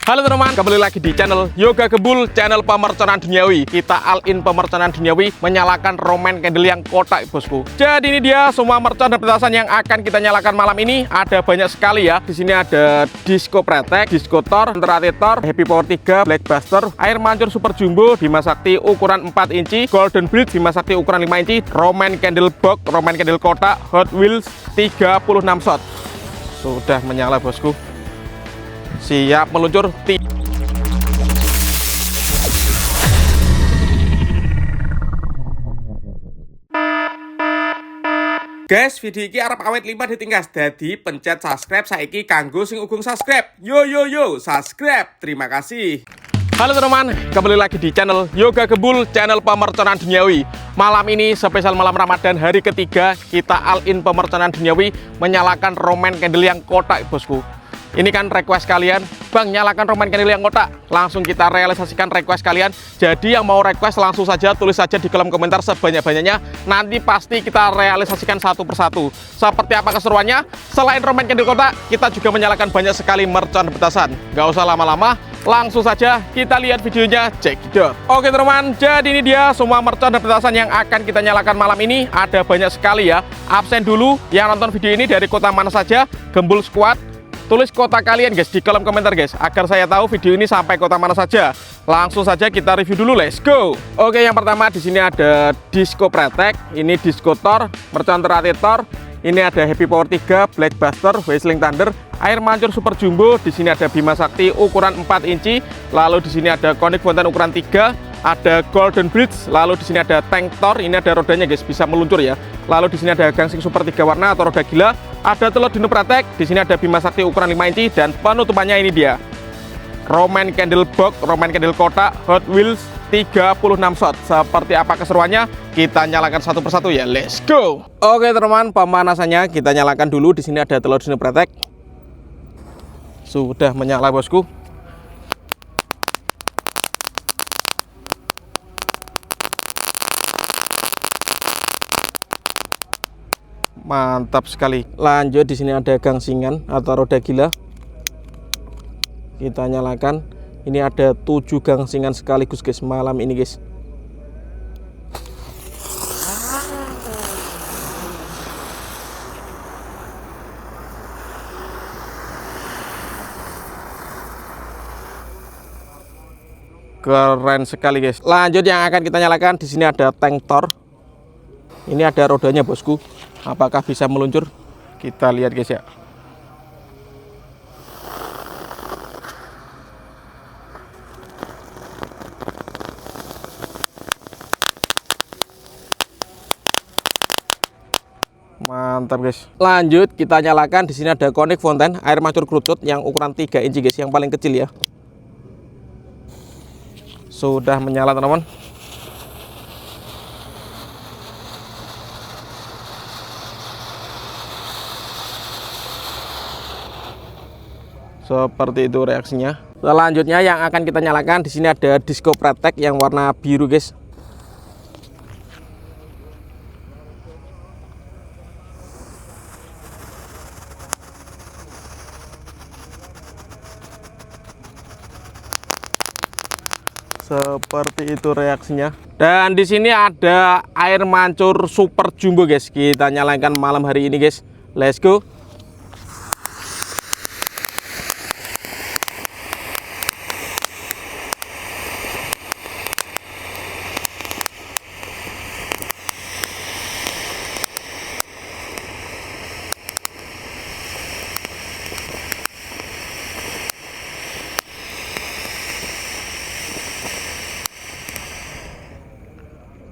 Halo teman-teman, kembali lagi di channel Yoga Gembul, channel pemerconan duniawi. Kita all in pemerconan duniawi, menyalakan Roman candle yang kotak, bosku. Jadi ini dia semua mercon dan petasan yang akan kita nyalakan malam ini. Ada banyak sekali ya. Di sini ada Disco Pretek, Disco Thor, Thor, Happy Power 3, Black Buster, Air Mancur Super Jumbo, Bima Sakti ukuran 4 inci, Golden Bridge, Bima Sakti ukuran 5 inci, Roman candle box, Roman candle kotak, Hot Wheels 36 shot. Sudah menyala, bosku. Siap meluncur. Guys, video ini arep awet 5 ditinggas. Jadi pencet subscribe saiki kanggo sing ugung subscribe. Yo subscribe. Terima kasih. Halo teman-teman, kembali lagi di channel Yoga Gembul, channel pemerconan duniawi. Malam ini spesial malam Ramadan hari ketiga, kita all in pemerconan duniawi, menyalakan Roman candle yang kotak, bosku. Ini kan request kalian, Bang, nyalakan Roman candle yang kotak. Langsung kita realisasikan request kalian. Jadi yang mau request langsung saja tulis saja di kolom komentar sebanyak-banyaknya. Nanti pasti kita realisasikan satu persatu. Seperti apa keseruannya? Selain Roman candle kotak, kita juga menyalakan banyak sekali mercon petasan. Gak usah lama-lama, langsung saja kita lihat videonya, cekidot. Oke teman-teman, jadi ini dia semua mercon dan petasan yang akan kita nyalakan malam ini. Ada banyak sekali ya. Absen dulu yang nonton video ini dari kota mana saja, Gembul Squad. Tulis kota kalian guys di kolom komentar guys, agar saya tahu video ini sampai kota mana saja. Langsung saja kita review dulu, let's go. Oke, yang pertama di sini ada Disco Pretek, ini Disco Thor, mercon Thor. Ini ada Happy Power 3, Black Buster, Whistling Thunder, Air Mancur Super Jumbo. Di sini ada Bima Sakti ukuran 4 inci. Lalu di sini ada Conic Fountain ukuran 3, ada Golden Bridge. Lalu di sini ada Tank Thor, ini ada rodanya guys, bisa meluncur ya. Lalu di sini ada Gangsing Super 3 warna atau roda gila. Ada telur dino Pretek, di sini ada Bima Sakti ukuran 5 inci dan penutupannya ini dia. Roman candle box, Roman candle kotak, Hot Wheels 36 shot. Seperti apa keseruannya? Kita nyalakan satu persatu ya. Let's go. Oke, teman-teman, pemanasannya kita nyalakan dulu. Di sini ada telur dino Pretek. Sudah menyala, bosku. Mantap sekali. Lanjut, di sini ada gangsingan atau roda gila. Kita nyalakan. Ini ada 7 gangsingan sekaligus guys malam ini guys. Keren sekali guys. Lanjut yang akan kita nyalakan, di sini ada Tank Thor. Ini ada rodanya, bosku. Apakah bisa meluncur? Kita lihat guys ya. Mantap guys. Lanjut kita nyalakan, di sini ada Conic Fountain Air Mancur kerucut yang ukuran 3 inci guys, yang paling kecil ya. Sudah menyala teman-teman. Seperti itu reaksinya. Selanjutnya yang akan kita nyalakan, di sini ada Disco Pretek yang warna biru guys. Seperti itu reaksinya. Dan di sini ada Air Mancur Super Jumbo guys. Kita nyalakan malam hari ini guys. Let's go.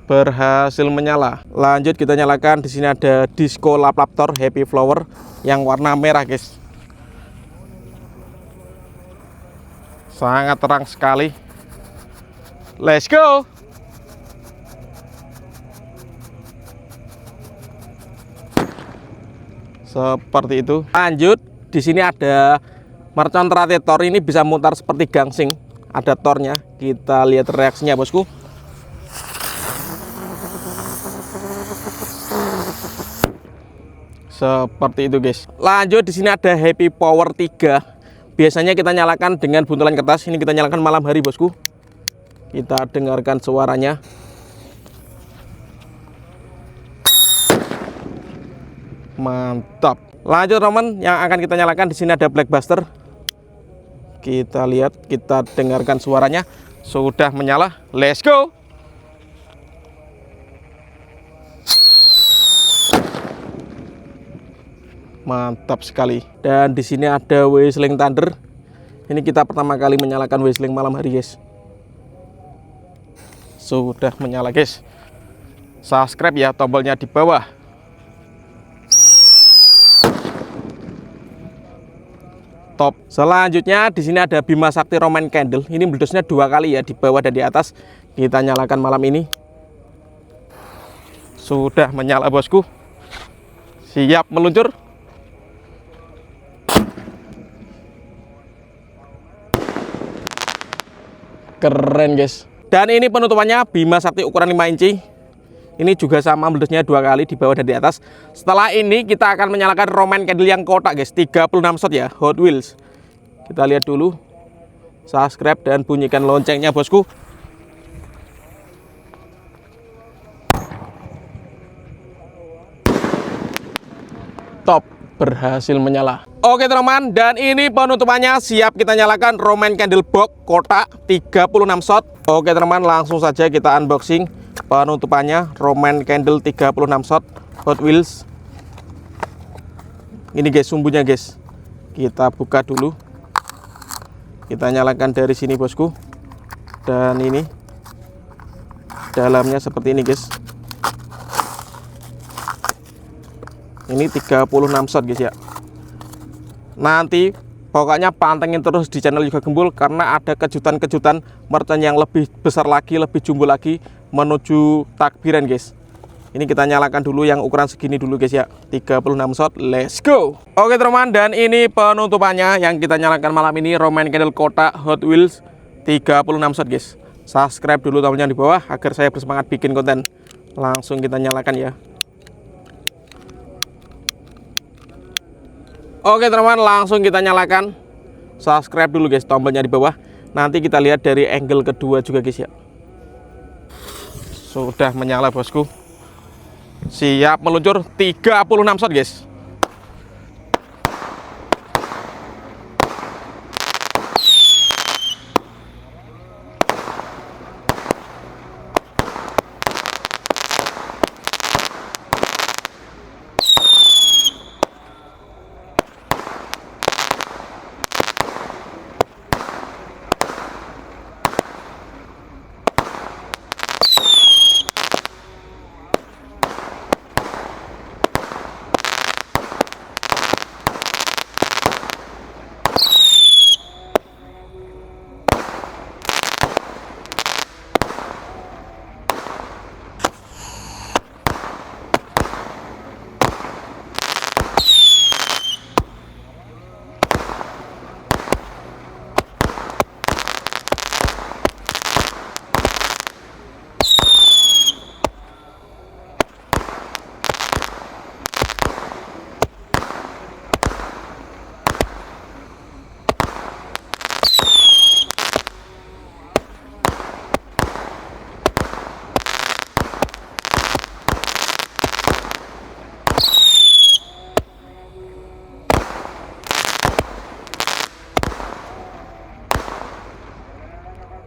Berhasil menyala. Lanjut kita nyalakan, di sini ada Disco Thor Happy Flower yang warna merah guys. Sangat terang sekali. Let's go. Seperti itu. Lanjut, di sini ada mercon Thor, ini bisa mutar seperti gangsing. Ada tornya. Kita lihat reaksinya, bosku. Seperti itu guys. Lanjut, di sini ada Happy Power 3 Biasanya kita nyalakan dengan buntelan kertas, ini kita nyalakan malam hari bosku. Kita dengarkan suaranya. Mantap. Lanjut teman, yang akan kita nyalakan di sini ada Blackbuster. Kita lihat, kita dengarkan suaranya. Sudah menyala. Let's go. Mantap sekali. Dan di sini ada Whistling Thunder. Ini kita pertama kali menyalakan whistling malam hari, guys. Sudah menyala, guys. Subscribe ya, tombolnya di bawah. Top. Selanjutnya di sini ada Bima Sakti Roman Candle. Ini meledusnya 2 kali ya, di bawah dan di atas. Kita nyalakan malam ini. Sudah menyala bosku. Siap meluncur. Keren, guys. Dan ini penutupannya Bima Sakti ukuran 5 inci. Ini juga sama meledusnya 2 kali di bawah dan di atas. Setelah ini kita akan menyalakan Roman Candle yang kotak, guys. 36 shot ya, Hot Wheels. Kita lihat dulu. Subscribe dan bunyikan loncengnya bosku. Top, berhasil menyala. Oke teman-teman, dan ini penutupannya siap kita nyalakan Roman Candle box kotak 36 shot. Oke teman-teman, langsung saja kita unboxing penutupannya Roman Candle 36 shot Hot Wheels. Ini guys, sumbunya guys. Kita buka dulu. Kita nyalakan dari sini bosku. Dan ini dalamnya seperti ini guys. Ini 36 shot guys ya. Nanti pokoknya pantengin terus di channel Yoga Gembul, karena ada kejutan-kejutan merchant yang lebih besar lagi, lebih jumbo lagi menuju takbiran guys. Ini kita nyalakan dulu yang ukuran segini dulu guys ya, 36 shot. Let's go. Oke teman-teman, dan ini penutupannya yang kita nyalakan malam ini Roman Candle kotak Hot Wheels 36 shot guys. Subscribe dulu tombolnya di bawah agar saya bersemangat bikin konten. Langsung kita nyalakan ya. Oke teman-teman, langsung kita nyalakan. Subscribe dulu guys, tombolnya di bawah. Nanti kita lihat dari angle kedua juga guys ya. Sudah menyala bosku. Siap meluncur 36 shot guys.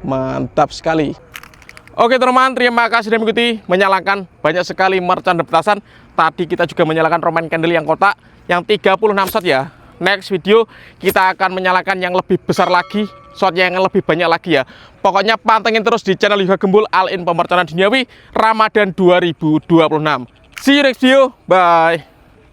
Mantap sekali. Oke teman-teman, terima kasih sudah mengikuti. Menyalakan banyak sekali merchant dan petasan. Tadi kita juga menyalakan Roman Candle yang kotak yang 36 shot ya. Next video kita akan menyalakan yang lebih besar lagi, shotnya yang lebih banyak lagi ya. Pokoknya pantengin terus di channel Yoga Gembul, all in pemercantan duniawi Ramadan 2026. See you next video, bye.